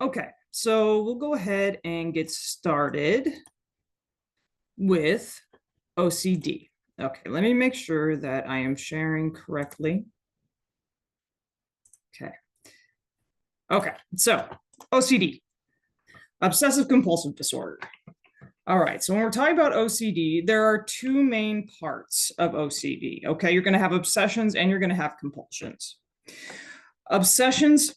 Okay, so we'll go ahead and get started with OCD. Okay, let me make sure that I am sharing correctly. Okay, so OCD, obsessive compulsive disorder. All right, so when we're talking about OCD, there are two main parts of OCD. Okay, you're going to have obsessions and you're going to have compulsions. Obsessions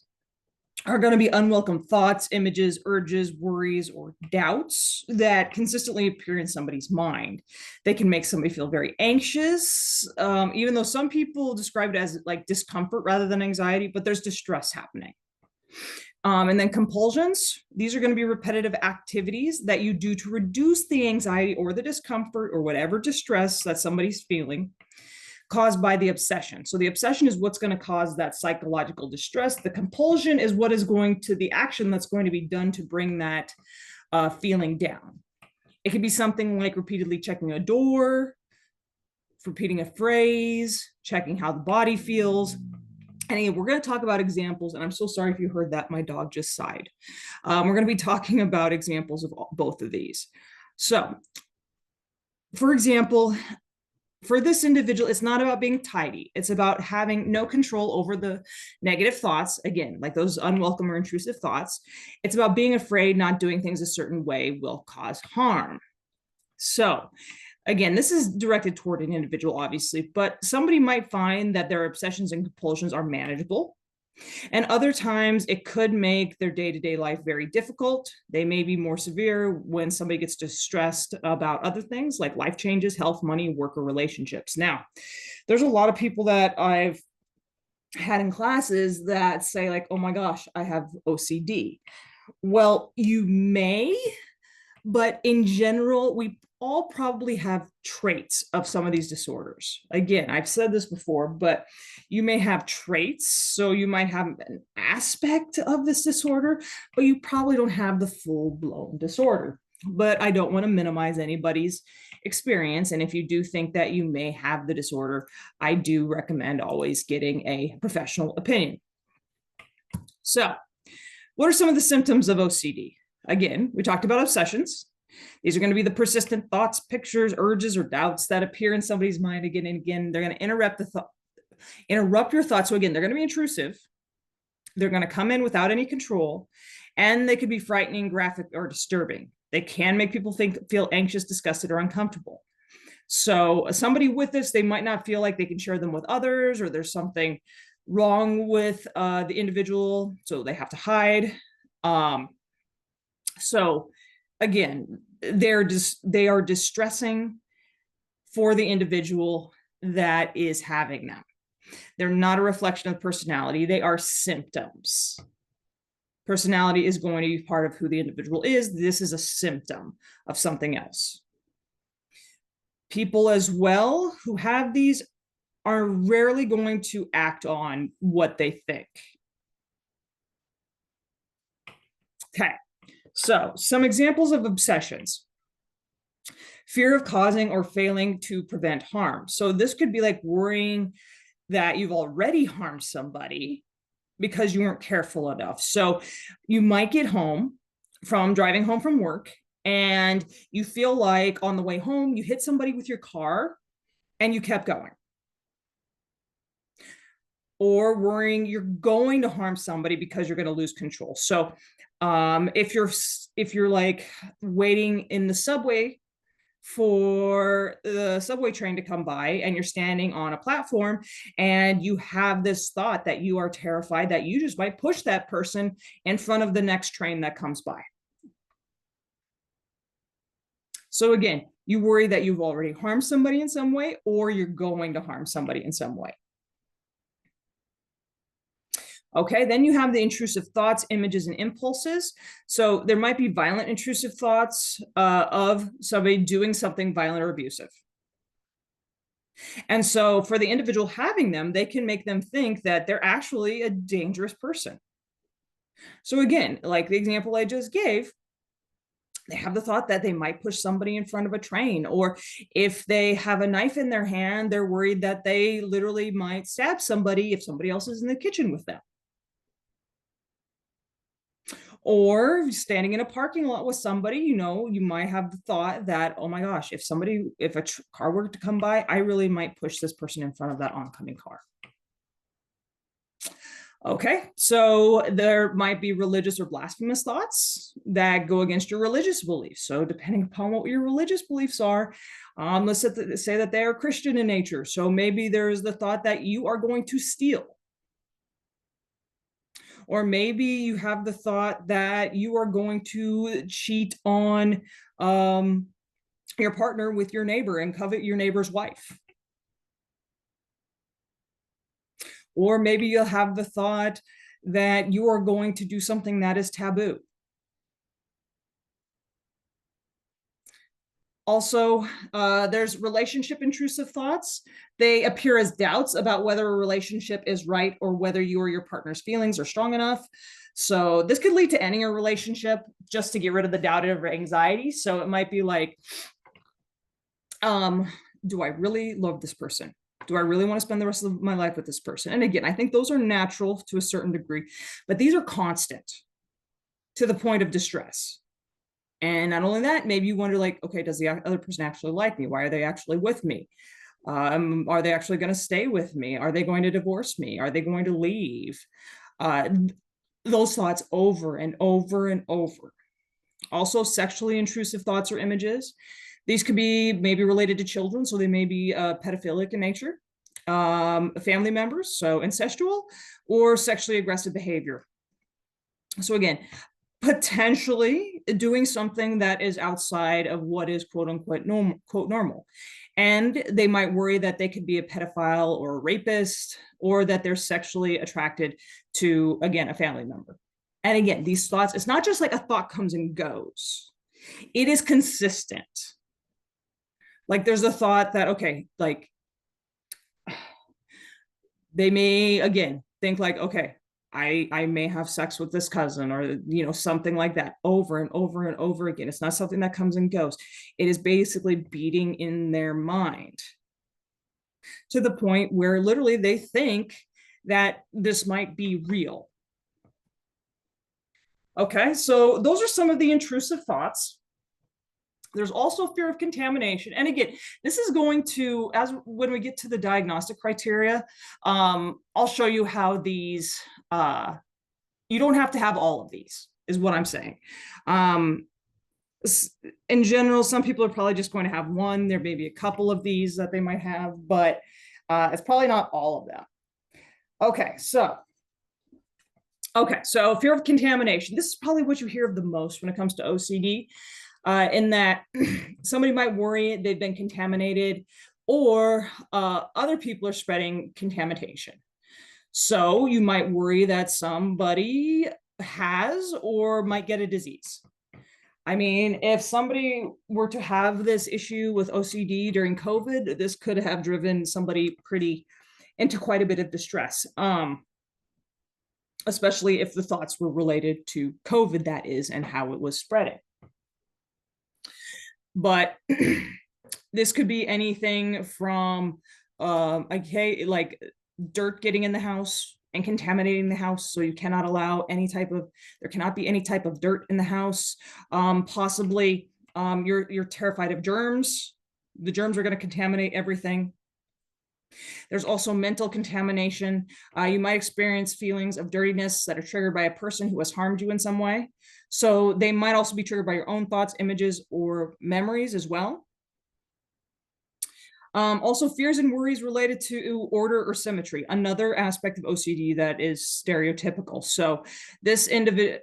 are going to be unwelcome thoughts, images, urges, worries, or doubts that consistently appear in somebody's mind. They can make somebody feel very anxious, even though some people describe it as like discomfort rather than anxiety, but there's distress happening. And then compulsions, these are going to be repetitive activities that you do to reduce the anxiety or the discomfort or whatever distress that somebody's feeling caused by the obsession. So the obsession is what's going to cause that psychological distress. The compulsion is what is going to the action that's going to be done to bring that feeling down. It could be something like repeatedly checking a door, repeating a phrase, checking how the body feels. And again, we're going to talk about examples, and I'm so sorry if you heard that. My dog just sighed. We're going to be talking about examples of both of these. So, for example, for this individual, it's not about being tidy. It's about having no control over the negative thoughts, again, like those unwelcome or intrusive thoughts. It's about being afraid not doing things a certain way will cause harm. So, again, this is directed toward an individual, obviously, but somebody might find that their obsessions and compulsions are manageable. And other times it could make their day-to-day life very difficult. They may be more severe when somebody gets distressed about other things like life changes, health, money, work, or relationships. Now, there's a lot of people that I've had in classes that say like, oh my gosh, I have OCD. Well, you may, but in general, we all probably have traits of some of these disorders. Again, I've said this before, but you may have traits. So you might have an aspect of this disorder, but you probably don't have the full-blown disorder. But I don't want to minimize anybody's experience. And if you do think that you may have the disorder, I do recommend always getting a professional opinion. So, what are some of the symptoms of OCD? Again, we talked about obsessions. These are going to be the persistent thoughts, pictures, urges, or doubts that appear in somebody's mind again and again. They're going to interrupt your thoughts. So again, they're going to be intrusive. They're going to come in without any control, and they could be frightening, graphic, or disturbing. They can make people feel anxious, disgusted, or uncomfortable. So somebody with this, they might not feel like they can share them with others, or there's something wrong with the individual, so they have to hide. So again, they are distressing for the individual that is having them. They're not a reflection of personality. They are symptoms. Personality is going to be part of who the individual is. This is a symptom of something else. People as well who have these are rarely going to act on what they think. Okay, so some examples of obsessions. Fear of causing or failing to prevent harm. So this could be like worrying that you've already harmed somebody because you weren't careful enough. So you might get home from driving home from work and you feel like on the way home, you hit somebody with your car and you kept going. Or worrying you're going to harm somebody because you're going to lose control. So if you're like waiting in the subway for the subway train to come by and you're standing on a platform and you have this thought that you are terrified that you just might push that person in front of the next train that comes by. So again, you worry that you've already harmed somebody in some way or you're going to harm somebody in some way. Okay, then you have the intrusive thoughts, images, and impulses. So there might be violent intrusive thoughts of somebody doing something violent or abusive. And so for the individual having them, they can make them think that they're actually a dangerous person. So again, like the example I just gave, they have the thought that they might push somebody in front of a train, or if they have a knife in their hand, they're worried that they literally might stab somebody if somebody else is in the kitchen with them. Or standing in a parking lot with somebody, you might have the thought that, oh my gosh, if a car were to come by, I really might push this person in front of that oncoming car. Okay, so there might be religious or blasphemous thoughts that go against your religious beliefs. So depending upon what your religious beliefs are, let's say that they are Christian in nature. So maybe there's the thought that you are going to steal. Or maybe you have the thought that you are going to cheat on your partner with your neighbor and covet your neighbor's wife. Or maybe you'll have the thought that you are going to do something that is taboo. Also, there's relationship intrusive thoughts. They appear as doubts about whether a relationship is right or whether you or your partner's feelings are strong enough. So this could lead to ending a relationship just to get rid of the doubt or anxiety. So it might be like, do I really love this person? Do I really want to spend the rest of my life with this person? And again, I think those are natural to a certain degree, but these are constant to the point of distress. And not only that, maybe you wonder like, okay, does the other person actually like me? Why are they actually with me? Are they actually going to stay with me? Are they going to divorce me? Are they going to leave? Those thoughts over and over and over. Also, sexually intrusive thoughts or images. These could be maybe related to children, so they may be pedophilic in nature, family members, so incestual, or sexually aggressive behavior. So again, potentially doing something that is outside of what is quote unquote normal. And they might worry that they could be a pedophile or a rapist, or that they're sexually attracted to, again, a family member. And again, these thoughts, it's not just like a thought comes and goes. It is consistent. Like there's a thought that, okay, like they may, again, think like, okay, I may have sex with this cousin, or something like that, over and over and over again. It's not something that comes and goes. It is basically beating in their mind to the point where literally they think that this might be real. Okay, so those are some of the intrusive thoughts. There's also fear of contamination. And again, this is going to, as when we get to the diagnostic criteria, I'll show you how these, you don't have to have all of these, is what I'm saying. In general, some people are probably just going to have one. There may be a couple of these that they might have, but it's probably not all of them. Okay, so fear of contamination. This is probably what you hear of the most when it comes to OCD. In that somebody might worry they've been contaminated, or other people are spreading contamination. So you might worry that somebody has or might get a disease. I mean, if somebody were to have this issue with OCD during COVID, this could have driven somebody into quite a bit of distress, especially if the thoughts were related to COVID, that is, and how it was spreading. But this could be anything from like dirt getting in the house and contaminating the house, so you cannot allow there cannot be any type of dirt in the house. Possibly you're terrified of germs. The germs are going to contaminate everything. There's also mental contamination. You might experience feelings of dirtiness that are triggered by a person who has harmed you in some way. So they might also be triggered by your own thoughts, images, or memories as well. Also, fears and worries related to order or symmetry, another aspect of OCD that is stereotypical. So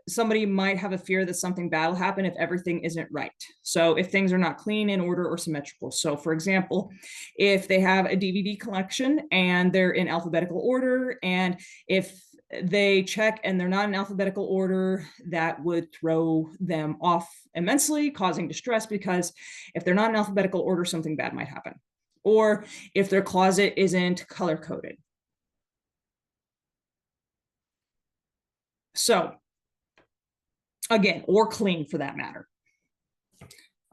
somebody might have a fear that something bad will happen if everything isn't right. So if things are not clean, in order, or symmetrical. So for example, if they have a DVD collection and they're in alphabetical order, and if they check and they're not in alphabetical order, that would throw them off immensely, causing distress, because if they're not in alphabetical order, something bad might happen. Or if their closet isn't color coded. So again, or clean for that matter.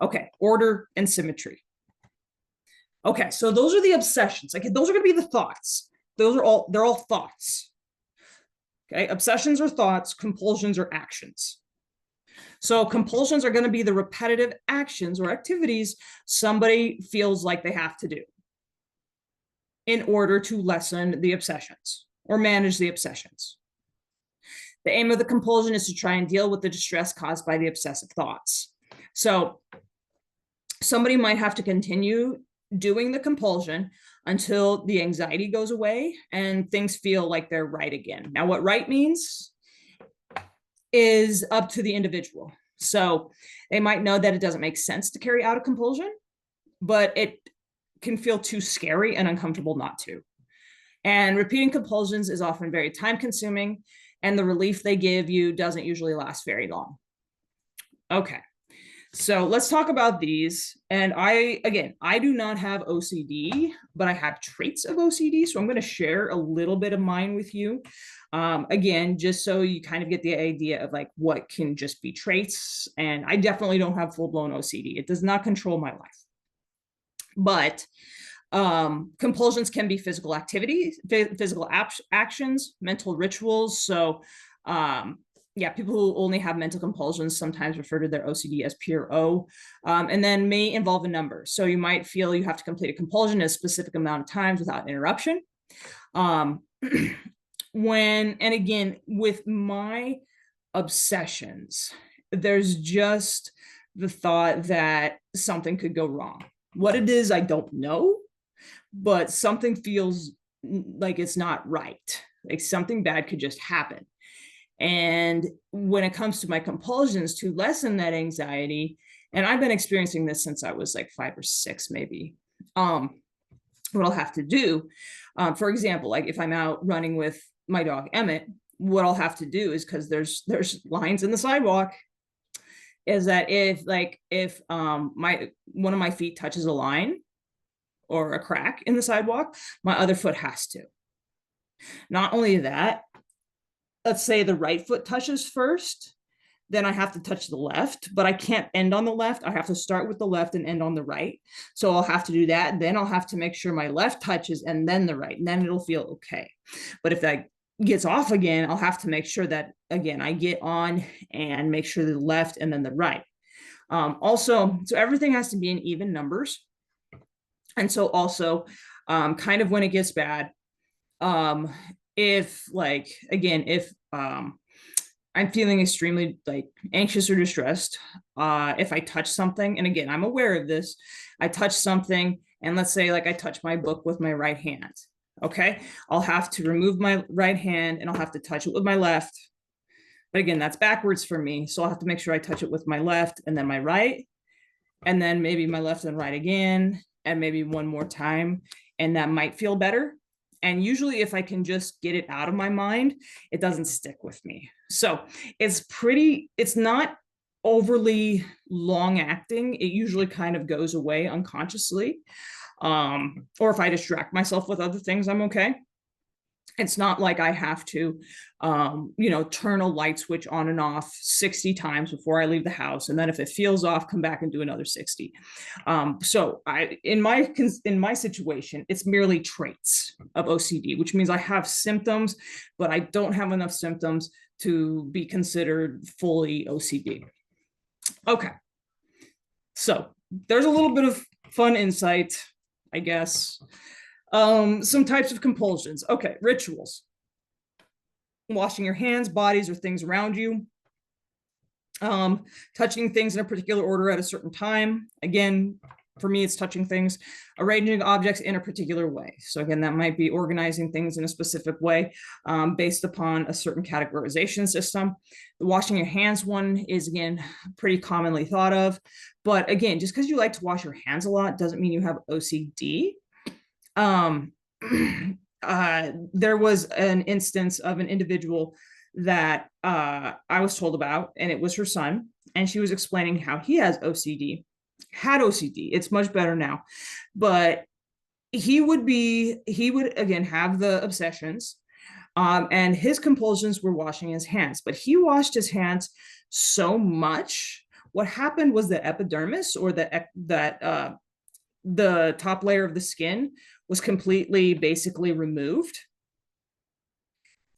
Okay, order and symmetry. Okay, so those are the obsessions. Okay, those are going to be the thoughts. They're all thoughts. Okay, obsessions are thoughts, compulsions are actions. So compulsions are going to be the repetitive actions or activities somebody feels like they have to do in order to lessen the obsessions or manage the obsessions. The aim of the compulsion is to try and deal with the distress caused by the obsessive thoughts. So somebody might have to continue doing the compulsion until the anxiety goes away and things feel like they're right again. Now, what right means is up to the individual. So they might know that it doesn't make sense to carry out a compulsion, but it can feel too scary and uncomfortable not to. And repeating compulsions is often very time consuming, and the relief they give you doesn't usually last very long. Okay, so let's talk about these. And I do not have OCD, but I have traits of OCD. So I'm going to share a little bit of mine with you. Again, just so you kind of get the idea of like what can just be traits. And I definitely don't have full-blown OCD. It does not control my life. But compulsions can be physical activities, physical actions, mental rituals. So yeah, people who only have mental compulsions sometimes refer to their OCD as pure O, and then may involve a number. So you might feel you have to complete a compulsion a specific amount of times without interruption. And again, with my obsessions, there's just the thought that something could go wrong. What it is, I don't know, but something feels like it's not right. Like something bad could just happen. And when it comes to my compulsions to lessen that anxiety, and I've been experiencing this since I was like 5 or 6, maybe, what I'll have to do, for example, like if I'm out running with my dog Emmett, what I'll have to do is, because there's lines in the sidewalk, is that if one of my feet touches a line or a crack in the sidewalk, my other foot has to. Not only that, let's say the right foot touches first, then I have to touch the left, but I can't end on the left. I have to start with the left and end on the right. So I'll have to do that. Then I'll have to make sure my left touches and then the right, and then it'll feel okay. But if that gets off again, I'll have to make sure that, again, I get on and make sure the left and then the right. Also, so everything has to be in even numbers. And so also, kind of when it gets bad, if like, again, if I'm feeling extremely like anxious or distressed, if I touch something, and again, I'm aware of this, I touch something, and let's say like I touch my book with my right hand, okay? I'll have to remove my right hand and I'll have to touch it with my left. But again, that's backwards for me. So I'll have to make sure I touch it with my left and then my right, and then maybe my left and right again, and maybe one more time, and that might feel better. And usually if I can just get it out of my mind, it doesn't stick with me. So it's not overly long acting. It usually kind of goes away unconsciously. Or if I distract myself with other things, I'm okay. It's not like I have to, turn a light switch on and off 60 times before I leave the house. And then if it feels off, come back and do another 60. So in my situation, it's merely traits of OCD, which means I have symptoms, but I don't have enough symptoms to be considered fully OCD. Okay. So there's a little bit of fun insight, I guess. Some types of compulsions. Okay, rituals. Washing your hands, bodies, or things around you. Touching things in a particular order at a certain time. Again, for me, it's touching things. Arranging objects in a particular way. So again, that might be organizing things in a specific way based upon a certain categorization system. The washing your hands one is, again, pretty commonly thought of. But again, just because you like to wash your hands a lot doesn't mean you have OCD. There was an instance of an individual that I was told about, and it was her son, and she was explaining how he had OCD. It's much better now, but he would again have the obsessions, and his compulsions were washing his hands, but he washed his hands so much. What happened was the epidermis, or the top layer of the skin, was completely basically removed.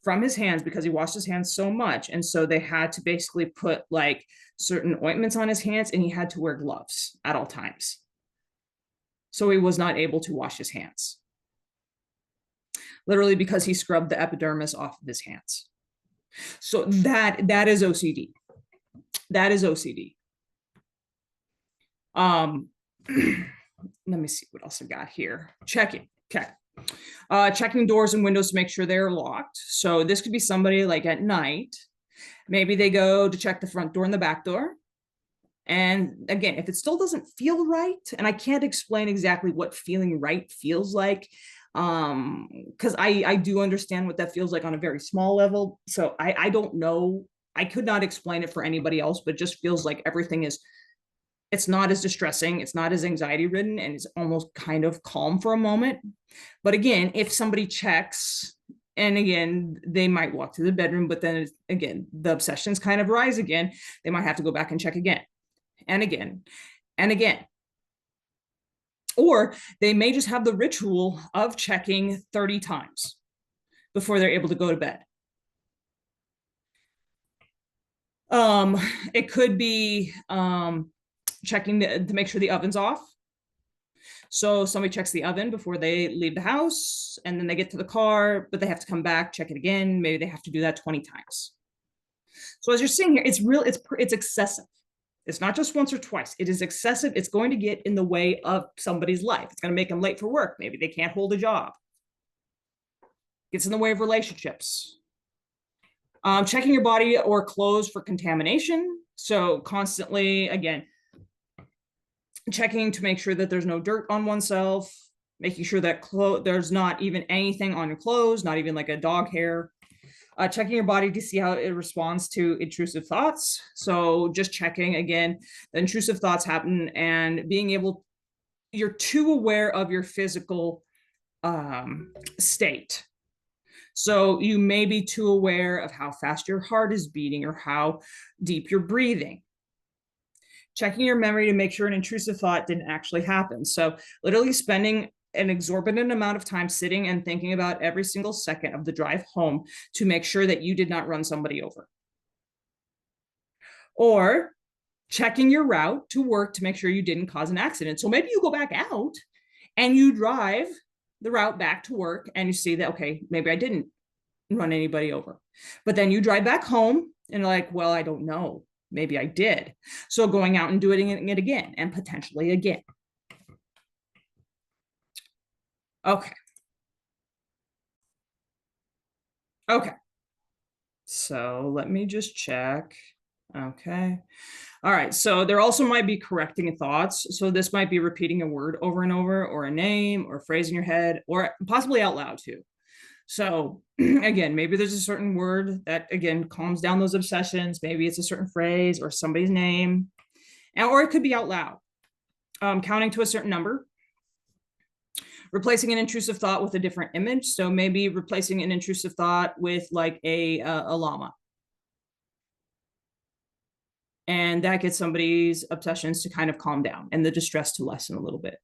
from his hands because he washed his hands so much. And so they had to basically put like certain ointments on his hands, and he had to wear gloves at all times. So he was not able to wash his hands. Literally because he scrubbed the epidermis off of his hands. So that is OCD. That is OCD. Let me see what else I got here. Checking. Okay. Checking doors and windows to make sure they're locked. So this could be somebody like at night. Maybe they go to check the front door and the back door. And again, if it still doesn't feel right, and I can't explain exactly what feeling right feels like, because I do understand what that feels like on a very small level. So I don't know. I could not explain it for anybody else, but it just feels like everything is, it's not as distressing, it's not as anxiety ridden, and it's almost kind of calm for a moment. But again, if somebody checks, and again, they might walk to the bedroom, but then again, the obsessions kind of rise again, they might have to go back and check again and again and again. Or they may just have the ritual of checking 30 times before they're able to go to bed. It could be checking to make sure the oven's off. So somebody checks the oven before they leave the house, and then they get to the car, but they have to come back, check it again. Maybe they have to do that 20 times. So as you're seeing here, it's excessive. It's not just once or twice. It is excessive. It's going to get in the way of somebody's life. It's going to make them late for work. Maybe they can't hold a job. Gets in the way of relationships. Checking your body or clothes for contamination. So constantly, again, checking to make sure that there's no dirt on oneself, making sure that there's not even anything on your clothes, not even like a dog hair. Checking your body to see how it responds to intrusive thoughts. So just checking, again, the intrusive thoughts happen, and being able, you're too aware of your physical state. So you may be too aware of how fast your heart is beating or how deep you're breathing. Checking your memory to make sure an intrusive thought didn't actually happen. So literally spending an exorbitant amount of time sitting and thinking about every single second of the drive home to make sure that you did not run somebody over. Or checking your route to work to make sure you didn't cause an accident. So maybe you go back out and you drive the route back to work and you see that, okay, maybe I didn't run anybody over. But then you drive back home and like, well, I don't know. Maybe I did. So going out and doing it again and potentially again. Okay. Okay. So let me just check. Okay. All right. So there also might be correcting thoughts. So this might be repeating a word over and over, or a name or a phrase in your head, or possibly out loud too. So again, maybe there's a certain word that, again, calms down those obsessions. Maybe it's a certain phrase or somebody's name, or it could be out loud, counting to a certain number, replacing an intrusive thought with a different image. So maybe replacing an intrusive thought with like a llama. And that gets somebody's obsessions to kind of calm down and the distress to lessen a little bit.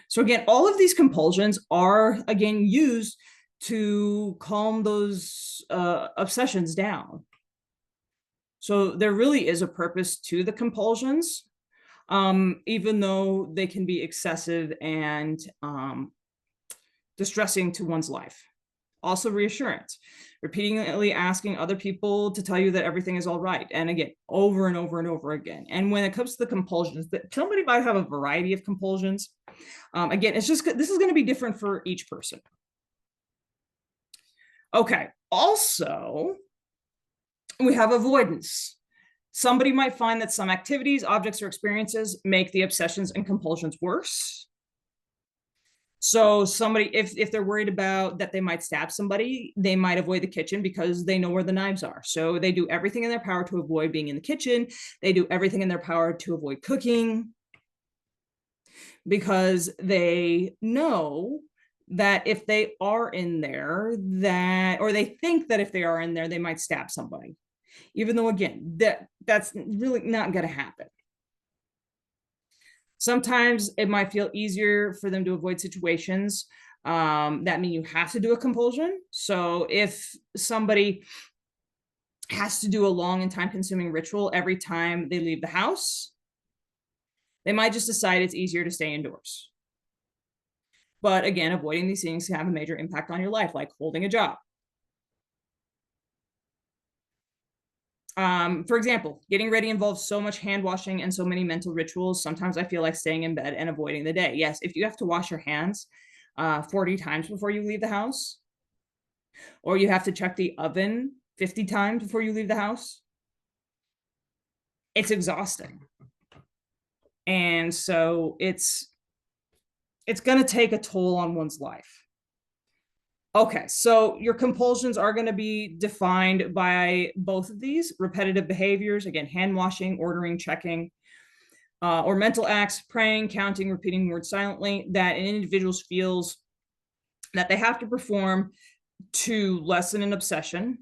So again, all of these compulsions are, again, used to calm those obsessions down. So there really is a purpose to the compulsions, even though they can be excessive and distressing to one's life. Also reassurance, repeatedly asking other people to tell you that everything is all right. And again, over and over and over again. And when it comes to the compulsions, that somebody might have a variety of compulsions. Again, it's just, this is going to be different for each person. Okay, also, we have avoidance. Somebody might find that some activities, objects, or experiences make the obsessions and compulsions worse. So somebody, if they're worried about that they might stab somebody, they might avoid the kitchen because they know where the knives are. So they do everything in their power to avoid being in the kitchen. They do everything in their power to avoid cooking because they know that if they are in there, that, or they think that if they are in there, they might stab somebody, even though, again, that's really not going to happen. Sometimes it might feel easier for them to avoid situations That means you have to do a compulsion. So if somebody has to do a long and time-consuming ritual every time they leave the house, they might just decide it's easier to stay indoors. But again, avoiding these things can have a major impact on your life, like holding a job. For example, getting ready involves so much hand washing and so many mental rituals. Sometimes I feel like staying in bed and avoiding the day. Yes, if you have to wash your hands 40 times before you leave the house, or you have to check the oven 50 times before you leave the house, it's exhausting. And so it's going to take a toll on one's life. Okay, so your compulsions are going to be defined by both of these repetitive behaviors, again, hand washing, ordering, checking, or mental acts, praying, counting, repeating words silently, that an individual feels that they have to perform to lessen an obsession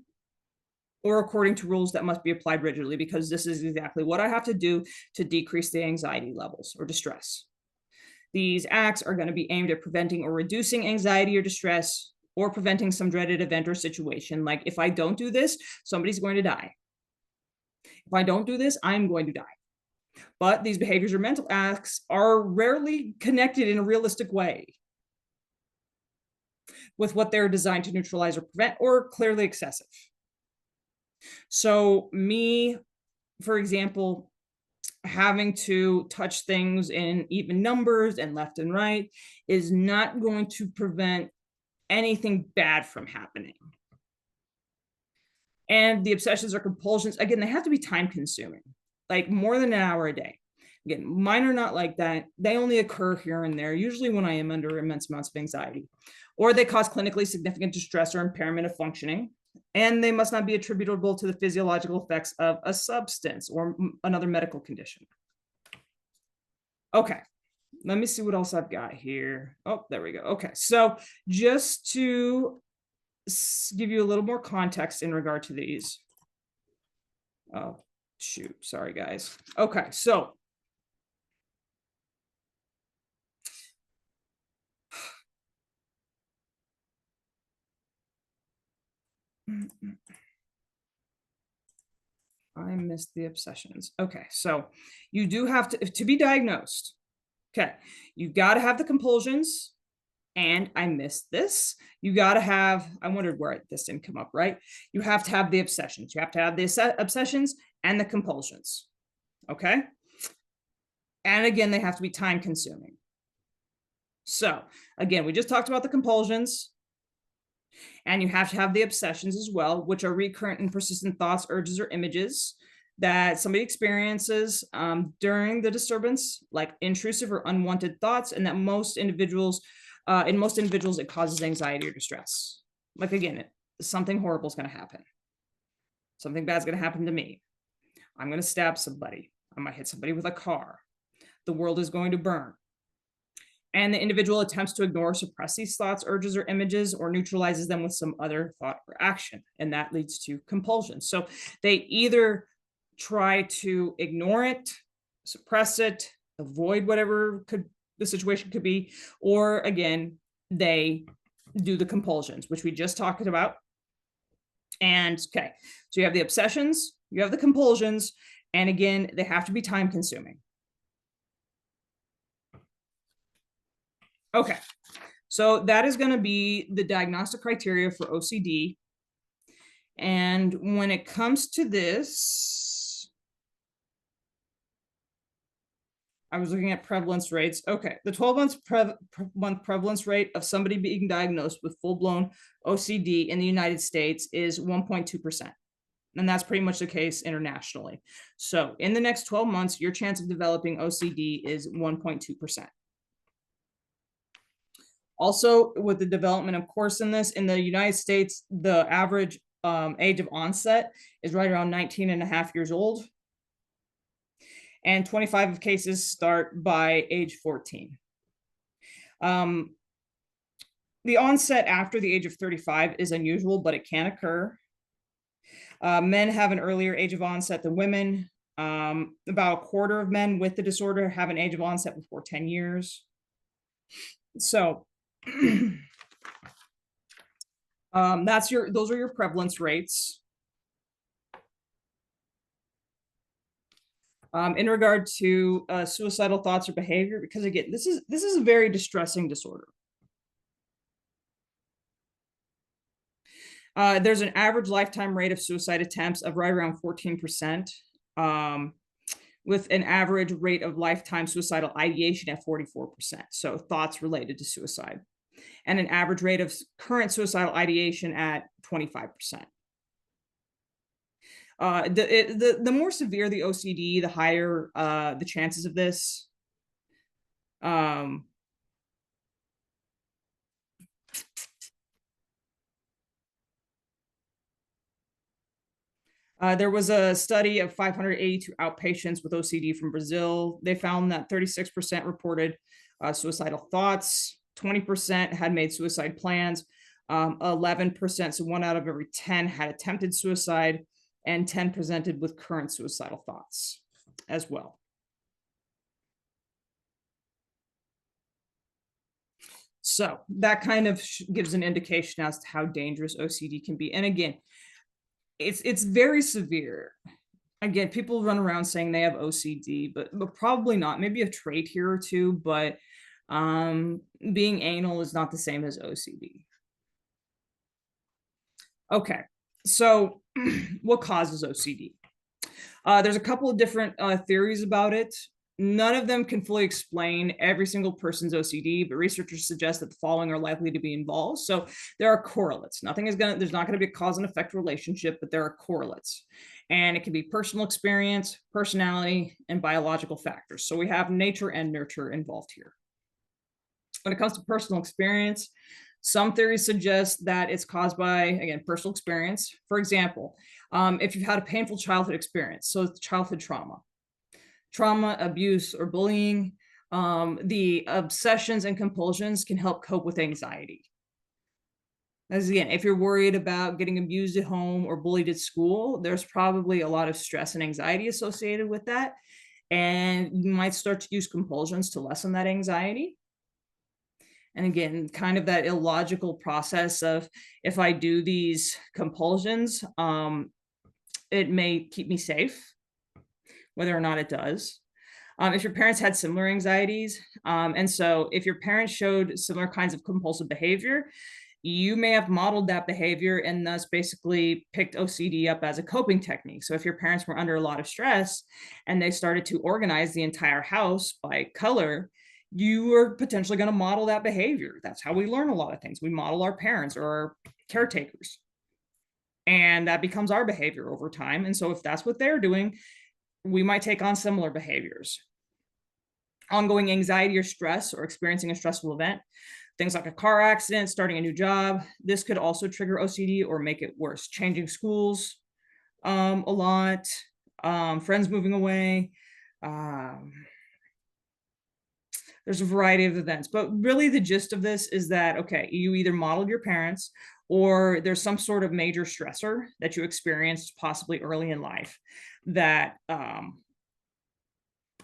or according to rules that must be applied rigidly, because this is exactly what I have to do to decrease the anxiety levels or distress. These acts are going to be aimed at preventing or reducing anxiety or distress, or preventing some dreaded event or situation. Like, if I don't do this, somebody's going to die. If I don't do this, I'm going to die. But these behaviors or mental acts are rarely connected in a realistic way with what they're designed to neutralize or prevent, or clearly excessive. So me, for example, having to touch things in even numbers and left and right is not going to prevent anything bad from happening. And the obsessions or compulsions, again, they have to be time consuming, like more than an hour a day. Again, mine are not like that. They only occur here and there, usually when I am under immense amounts of anxiety, or they cause clinically significant distress or impairment of functioning. And they must not be attributable to the physiological effects of a substance or another medical condition. Okay, let me see what else I've got here. Oh, there we go. Okay, so just to give you a little more context in regard to these. Oh, shoot. Sorry, guys. Okay, so I missed the obsessions. Okay, so you do have to be diagnosed. Okay, you got to have the compulsions. And I missed this. You got to have, I wondered where this didn't come up, right? You have to have the obsessions. You have to have the obsessions and the compulsions. Okay. And again, they have to be time consuming. So again, we just talked about the compulsions. And you have to have the obsessions as well, which are recurrent and persistent thoughts, urges, or images that somebody experiences during the disturbance, like intrusive or unwanted thoughts, and that in most individuals, it causes anxiety or distress. Like, again, something horrible is going to happen. Something bad is going to happen to me. I'm going to stab somebody. I might hit somebody with a car. The world is going to burn. And the individual attempts to ignore, suppress these thoughts, urges, or images, or neutralizes them with some other thought or action. And that leads to compulsion. So they either try to ignore it, suppress it, avoid whatever the situation could be, or again, they do the compulsions, which we just talked about. And okay, so you have the obsessions, you have the compulsions, and again, they have to be time consuming. Okay, so that is going to be the diagnostic criteria for OCD. And when it comes to this, I was looking at prevalence rates. Okay, the 12-month prevalence rate of somebody being diagnosed with full-blown OCD in the United States is 1.2%. And that's pretty much the case internationally. So in the next 12 months, your chance of developing OCD is 1.2%. Also, with the development, of course, in the United States, the average age of onset is right around 19 and a half years old. And 25 of cases start by age 14. The onset after the age of 35 is unusual, but it can occur. Men have an earlier age of onset than women. About a quarter of men with the disorder have an age of onset before 10 years. So Those are your prevalence rates. In regard to suicidal thoughts or behavior, because again, this is a very distressing disorder. There's an average lifetime rate of suicide attempts of right around 14%, with an average rate of lifetime suicidal ideation at 44%. So thoughts related to suicide, and an average rate of current suicidal ideation at 25%. The more severe the OCD, the higher the chances of this. There was a study of 582 outpatients with OCD from Brazil. They found that 36% reported suicidal thoughts, 20% had made suicide plans, 11%, so 1 out of every 10 had attempted suicide, and 10 presented with current suicidal thoughts as well. So that kind of gives an indication as to how dangerous OCD can be. And again, it's very severe. Again, people run around saying they have OCD, but probably not. Maybe a trait here or two, but being anal is not the same as OCD. Okay, so what causes OCD? There's a couple of different theories about it. None of them can fully explain every single person's OCD, but researchers suggest that the following are likely to be involved. So there are correlates. There's not going to be a cause and effect relationship, but there are correlates. And it can be personal experience, personality, and biological factors. So we have nature and nurture involved here. When it comes to personal experience, some theories suggest that it's caused by, again, personal experience. For example, if you've had a painful childhood experience, so it's childhood trauma, abuse, or bullying, the obsessions and compulsions can help cope with anxiety. As again, if you're worried about getting abused at home or bullied at school, there's probably a lot of stress and anxiety associated with that. And you might start to use compulsions to lessen that anxiety. And again, kind of that illogical process of, if I do these compulsions, it may keep me safe, whether or not it does. If your parents had similar anxieties, and so if your parents showed similar kinds of compulsive behavior, you may have modeled that behavior and thus basically picked OCD up as a coping technique. So if your parents were under a lot of stress and they started to organize the entire house by color, you are potentially going to model that behavior. That's how we learn a lot of things. We model our parents or our caretakers, and that becomes our behavior over time. And so if that's what they're doing, we might take on similar behaviors. Ongoing anxiety or stress, or experiencing a stressful event, things like a car accident, starting a new job, this could also trigger OCD or make it worse. Changing schools a lot, friends moving away, there's a variety of events, but really the gist of this is that, okay, you either modeled your parents, or there's some sort of major stressor that you experienced possibly early in life that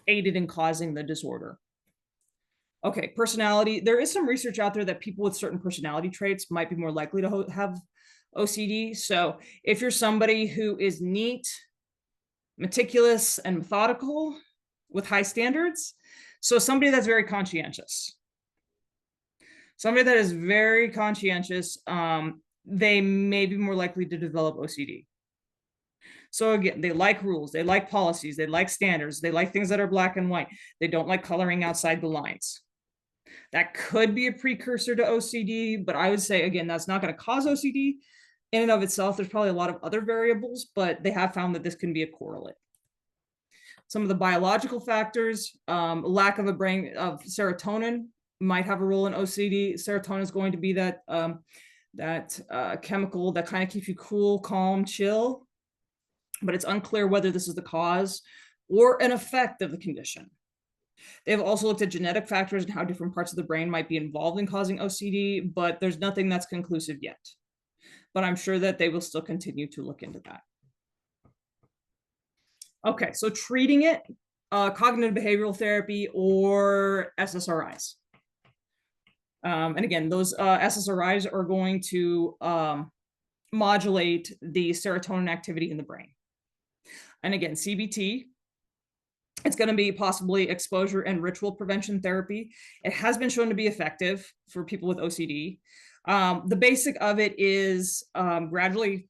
aided in causing the disorder. Okay, personality. There is some research out there that people with certain personality traits might be more likely to have OCD. So if you're somebody who is neat, meticulous, and methodical with high standards, so somebody that's very conscientious, somebody that is very conscientious, they may be more likely to develop OCD. So again, they like rules, they like policies, they like standards, they like things that are black and white. They don't like coloring outside the lines. That could be a precursor to OCD, but I would say, again, that's not going to cause OCD in and of itself. There's probably a lot of other variables, but they have found that this can be a correlate. Some of the biological factors, lack of a brain of serotonin might have a role in OCD. Serotonin is going to be that chemical that kind of keeps you cool, calm, chill, but it's unclear whether this is the cause or an effect of the condition. They've also looked at genetic factors and how different parts of the brain might be involved in causing OCD, but there's nothing that's conclusive yet. But I'm sure that they will still continue to look into that. Okay, so treating it, cognitive behavioral therapy or SSRIs. And again, those SSRIs are going to modulate the serotonin activity in the brain. And again, CBT, it's going to be possibly exposure and ritual prevention therapy. It has been shown to be effective for people with OCD. The basic of it is gradually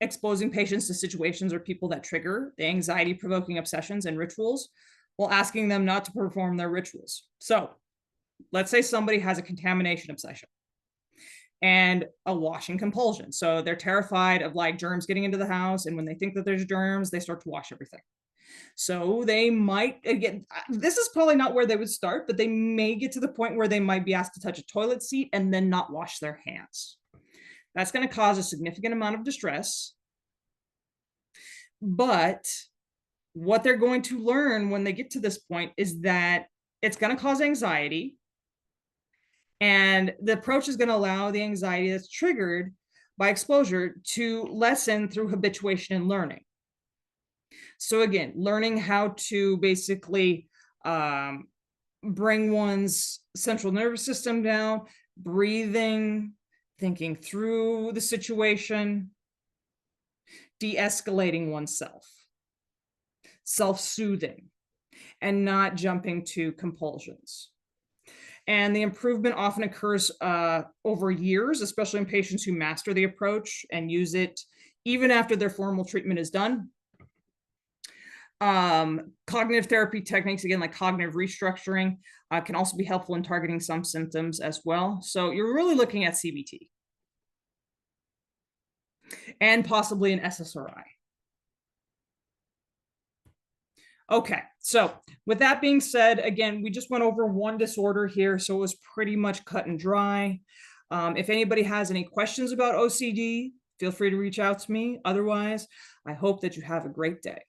exposing patients to situations or people that trigger the anxiety-provoking obsessions and rituals while asking them not to perform their rituals. So let's say somebody has a contamination obsession and a washing compulsion. So they're terrified of like germs getting into the house. And when they think that there's germs, they start to wash everything. So they might, again, this is probably not where they would start, but they may get to the point where they might be asked to touch a toilet seat and then not wash their hands. That's going to cause a significant amount of distress. But what they're going to learn when they get to this point is that it's going to cause anxiety. And the approach is going to allow the anxiety that's triggered by exposure to lessen through habituation and learning. So again, learning how to basically bring one's central nervous system down, breathing, thinking through the situation, de-escalating oneself, self-soothing, and not jumping to compulsions. And the improvement often occurs over years, especially in patients who master the approach and use it even after their formal treatment is done. Cognitive therapy techniques, again, like cognitive restructuring, can also be helpful in targeting some symptoms as well. So you're really looking at CBT and possibly an SSRI. Okay, so with that being said, again, we just went over one disorder here, so it was pretty much cut and dry. If anybody has any questions about OCD, feel free to reach out to me. Otherwise, I hope that you have a great day.